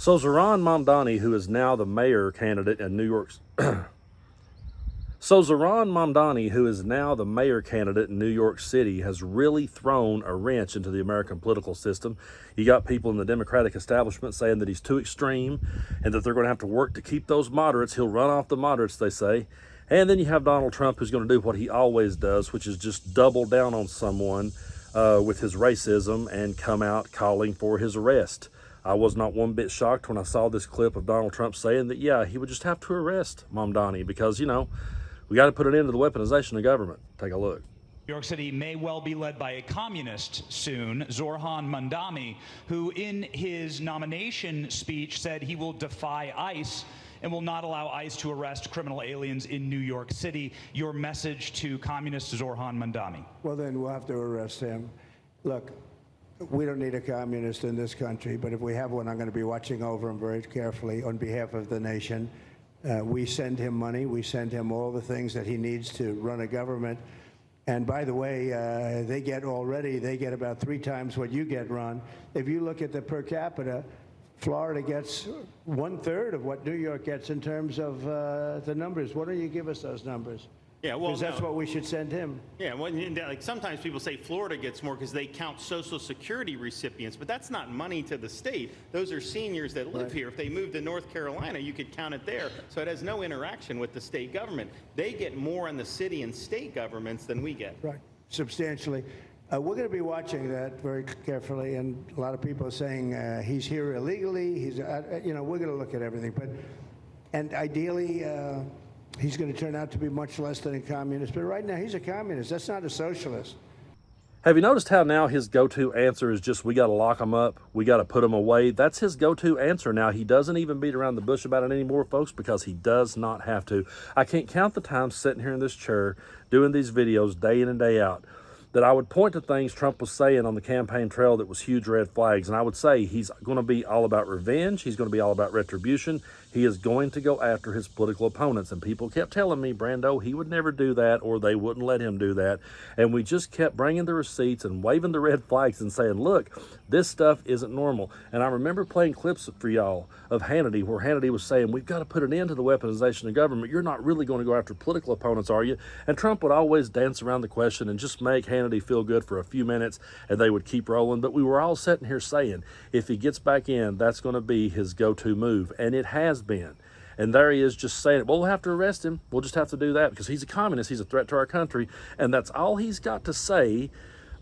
So Zohran Mamdani, who is now the mayor candidate in New York, City, has really thrown a wrench into the American political system. You got people in the Democratic establishment saying that he's too extreme and that they're going to have to work to keep those moderates. He'll run off the moderates, they say. And then you have Donald Trump, who's going to do what he always does, which is just double down on someone with his racism and come out calling for his arrest. I was not one bit shocked when I saw this clip of Donald Trump saying that, yeah, he would just have to arrest Mamdani because, you know, we got to put an end to the weaponization of government. Take a look. New York City may well be led by a communist soon, Zohran Mamdani, who in his nomination speech said he will defy ICE and will not allow ICE to arrest criminal aliens in New York City. Your message to communist Zohran Mamdani? Well, then we'll have to arrest him. Look, we don't need a communist in this country, but if we have one, I'm going to be watching over him very carefully on behalf of the nation. We send him money. We send him all the things that he needs to run a government. And by the way, they get about 3 times what you get, Ron. If you look at the per capita, Florida gets 1/3 of what New York gets in terms of the numbers. Why don't you give us those numbers? Yeah, well, because that's what we should send him. Yeah, well, like sometimes people say Florida gets more because they count Social Security recipients, but that's not money to the state. Those are seniors that live here. If they moved to North Carolina, you could count it there. So it has no interaction with the state government. They get more in the city and state governments than we get. Right, substantially. We're going to be watching that very carefully, and a lot of people are saying he's here illegally. He's, you know, we're going to look at everything, and ideally. He's going to turn out to be much less than a communist. But right now, he's a communist. That's not a socialist. Have you noticed how now his go-to answer is just, we got to lock him up, we got to put him away? That's his go-to answer now. He doesn't even beat around the bush about it anymore, folks, because he does not have to. I can't count the times sitting here in this chair doing these videos day in and day out that I would point to things Trump was saying on the campaign trail that was huge red flags. And I would say he's going to be all about revenge. He's going to be all about retribution. He is going to go after his political opponents. And people kept telling me, Brando, he would never do that, or they wouldn't let him do that. And we just kept bringing the receipts and waving the red flags and saying, look, this stuff isn't normal. And I remember playing clips for y'all of Hannity, where Hannity was saying, we've got to put an end to the weaponization of government. You're not really going to go after political opponents, are you? And Trump would always dance around the question and just make Hannity feel good for a few minutes, and they would keep rolling. But we were all sitting here saying, if he gets back in, that's going to be his go-to move. And it has been. And there he is just saying, well, we'll have to arrest him. We'll just have to do that because he's a communist. He's a threat to our country. And that's all he's got to say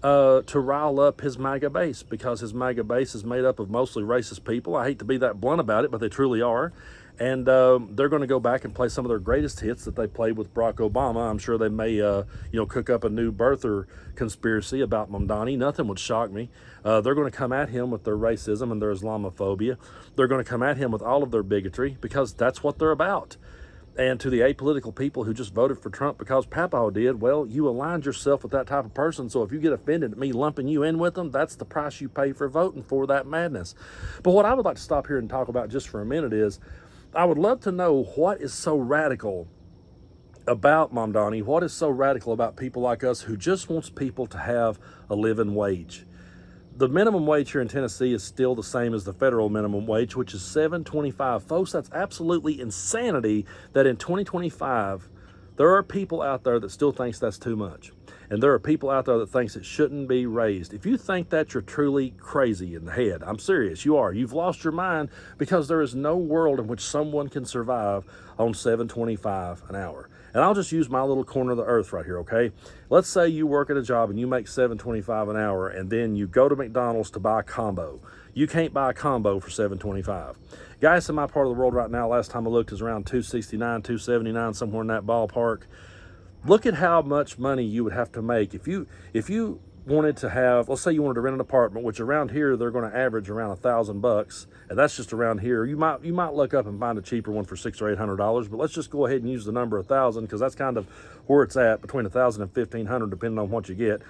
to rile up his MAGA base, because his MAGA base is made up of mostly racist people. I hate to be that blunt about it, but they truly are. And they're going to go back and play some of their greatest hits that they played with Barack Obama. I'm sure they may, cook up a new birther conspiracy about Mamdani. Nothing would shock me. They're going to come at him with their racism and their Islamophobia. They're going to come at him with all of their bigotry, because that's what they're about. And to the apolitical people who just voted for Trump because Papaw did, well, you aligned yourself with that type of person. So if you get offended at me lumping you in with them, that's the price you pay for voting for that madness. But what I would like to stop here and talk about just for a minute is, I would love to know what is so radical about Mamdani, what is so radical about people like us who just wants people to have a living wage. The minimum wage here in Tennessee is still the same as the federal minimum wage, which is $7.25. Folks, that's absolutely insanity that in 2025, there are people out there that still thinks that's too much. And there are people out there that thinks it shouldn't be raised. If you think that, you're truly crazy in the head. I'm serious, you are. You've lost your mind, because there is no world in which someone can survive on $7.25 an hour. And I'll just use my little corner of the earth right here, okay? Let's say you work at a job and you make $7.25 an hour, and then you go to McDonald's to buy a combo. You can't buy a combo for $7.25. Gas in my part of the world right now, last time I looked, is around $2.69, $2.79, somewhere in that ballpark. Look at how much money you would have to make if you wanted to have, let's say you wanted to rent an apartment, which around here they're going to average around $1,000, and that's just around here. You might look up and find a cheaper one for $600 or $800, but let's just go ahead and use the number 1,000, because that's kind of where it's at, between 1,000 and 1,500, depending on what you get.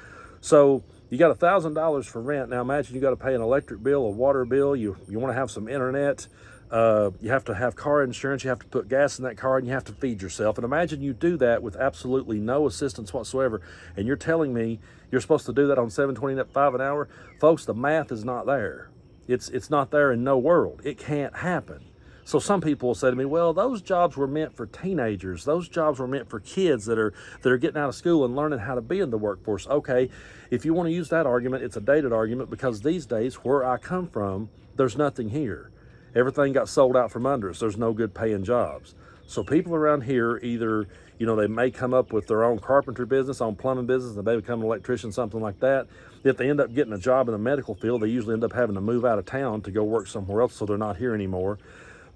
So you got $1,000 for rent. Now imagine you got to pay an electric bill, a water bill. You want to have some internet. You have to have car insurance, you have to put gas in that car, and you have to feed yourself. And imagine you do that with absolutely no assistance whatsoever, and you're telling me you're supposed to do that on $7.25 an hour? Folks, the math is not there. It's not there in no world. It can't happen. So some people will say to me, well, those jobs were meant for teenagers. Those jobs were meant for kids that are getting out of school and learning how to be in the workforce. Okay, if you want to use that argument, it's a dated argument, because these days, where I come from, there's nothing here. Everything got sold out from under us. There's no good paying jobs. So people around here either, they may come up with their own carpentry business, own plumbing business, they may become an electrician, something like that. If they end up getting a job in the medical field, they usually end up having to move out of town to go work somewhere else, so they're not here anymore.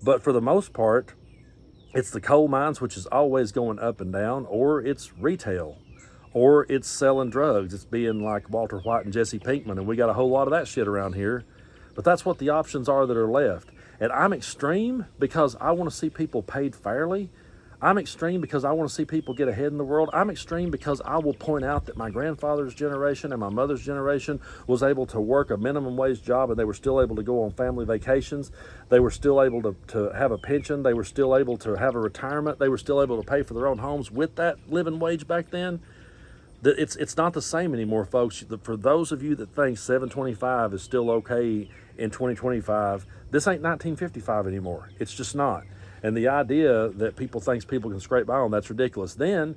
But for the most part, it's the coal mines, which is always going up and down, or it's retail, or it's selling drugs. It's being like Walter White and Jesse Pinkman, and we got a whole lot of that shit around here. But that's what the options are that are left. And I'm extreme because I want to see people paid fairly. I'm extreme because I want to see people get ahead in the world. I'm extreme because I will point out that my grandfather's generation and my mother's generation was able to work a minimum wage job, and they were still able to go on family vacations. They were still able to have a pension. They were still able to have a retirement. They were still able to pay for their own homes with that living wage back then. It's not the same anymore, folks. For those of you that think $7.25 is still okay in 2025, this ain't 1955 anymore. It's just not. And the idea that people thinks people can scrape by on, that's ridiculous. Then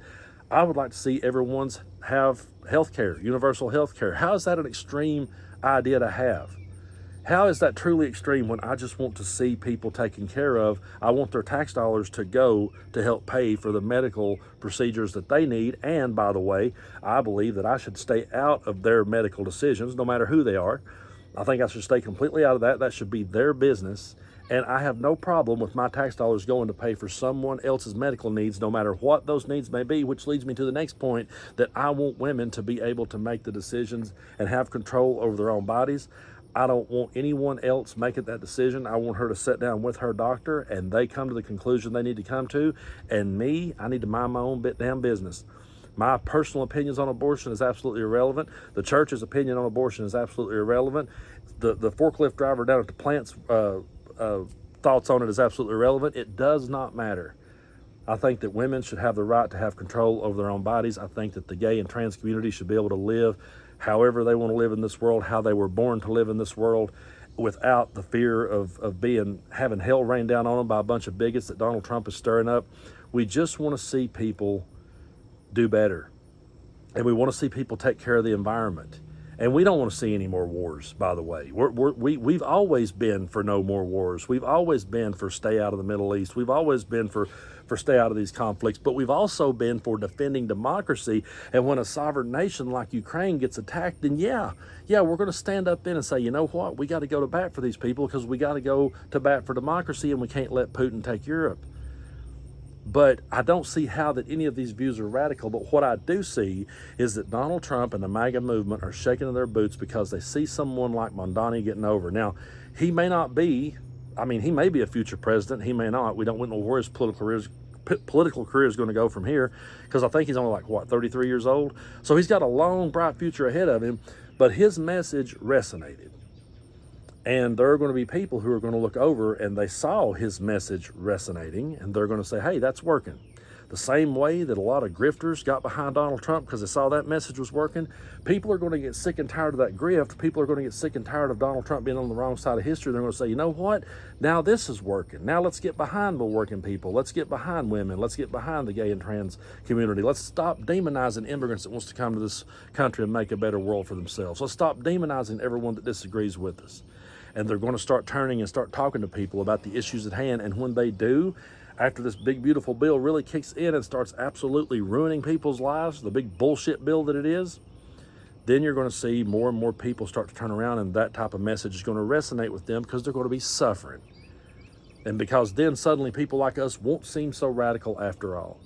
I would like to see everyone's have health care, universal health care. How is that an extreme idea to have? How is that truly extreme when I just want to see people taken care of? I want their tax dollars to go to help pay for the medical procedures that they need. And by the way, I believe that I should stay out of their medical decisions, no matter who they are. I think I should stay completely out of that. That should be their business. And I have no problem with my tax dollars going to pay for someone else's medical needs, no matter what those needs may be, which leads me to the next point, that I want women to be able to make the decisions and have control over their own bodies. I don't want anyone else making that decision. I want her to sit down with her doctor and they come to the conclusion they need to come to. And me, I need to mind my own damn business. My personal opinions on abortion is absolutely irrelevant. The church's opinion on abortion is absolutely irrelevant. The forklift driver down at the plant's thoughts on it is absolutely irrelevant. It does not matter. I think that women should have the right to have control over their own bodies. I think that the gay and trans community should be able to live however they want to live in this world, how they were born to live in this world, without the fear of having hell rain down on them by a bunch of bigots that Donald Trump is stirring up. We just want to see people do better. And we want to see people take care of the environment. And we don't want to see any more wars, by the way. We've always been for no more wars. We've always been for stay out of the Middle East. We've always been for stay out of these conflicts. But we've also been for defending democracy. And when a sovereign nation like Ukraine gets attacked, then yeah, we're going to stand up in and say, you know what? We got to go to bat for these people because we got to go to bat for democracy, and we can't let Putin take Europe. But I don't see how that any of these views are radical. But what I do see is that Donald Trump and the Maga movement are shaking in their boots because they see someone like Mamdani getting over. Now, he may not be, he may be a future president. He may not. We don't know where his political career is going to go from here, because I think he's only 33 years old. So he's got a long, bright future ahead of him. But his message resonated. And there are going to be people who are going to look over and they saw his message resonating, and they're going to say, hey, that's working. The same way that a lot of grifters got behind Donald Trump because they saw that message was working, people are going to get sick and tired of that grift. People are going to get sick and tired of Donald Trump being on the wrong side of history. They're going to say, you know what? Now this is working. Now let's get behind the working people. Let's get behind women. Let's get behind the gay and trans community. Let's stop demonizing immigrants that wants to come to this country and make a better world for themselves. Let's stop demonizing everyone that disagrees with us. And they're going to start turning and start talking to people about the issues at hand. And when they do, after this big, beautiful bill really kicks in and starts absolutely ruining people's lives, the big bullshit bill that it is, then you're going to see more and more people start to turn around, and that type of message is going to resonate with them because they're going to be suffering. And because then suddenly people like us won't seem so radical after all.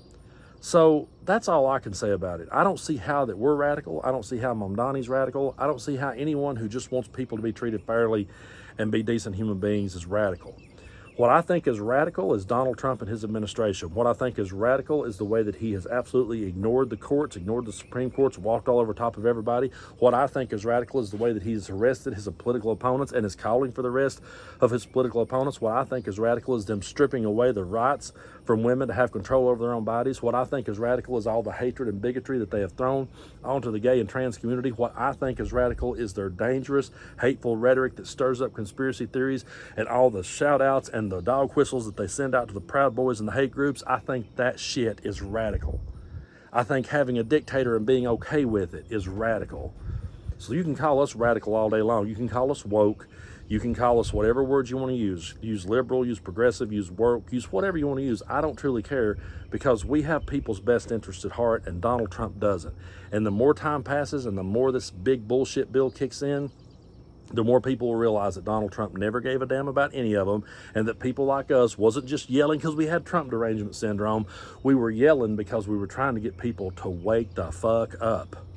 So that's all I can say about it. I don't see how that we're radical. I don't see how Mamdani's radical. I don't see how anyone who just wants people to be treated fairly and be decent human beings is radical. What I think is radical is Donald Trump and his administration. What I think is radical is the way that he has absolutely ignored the courts, ignored the Supreme Courts, walked all over top of everybody. What I think is radical is the way that he's arrested his political opponents and is calling for the arrest of his political opponents. What I think is radical is them stripping away the rights from women to have control over their own bodies. What I think is radical is all the hatred and bigotry that they have thrown onto the gay and trans community. What I think is radical is their dangerous, hateful rhetoric that stirs up conspiracy theories and all the shout outs and the dog whistles that they send out to the Proud Boys and the hate groups. I think that shit is radical. I think having a dictator and being okay with it is radical. So you can call us radical all day long. You can call us woke. You can call us whatever words you want to use. Use liberal, use progressive, use woke, use whatever you want to use. I don't truly care, because we have people's best interests at heart and Donald Trump doesn't. And the more time passes and the more this big bullshit bill kicks in, the more people will realize that Donald Trump never gave a damn about any of them, and that people like us wasn't just yelling because we had Trump derangement syndrome. We were yelling because we were trying to get people to wake the fuck up.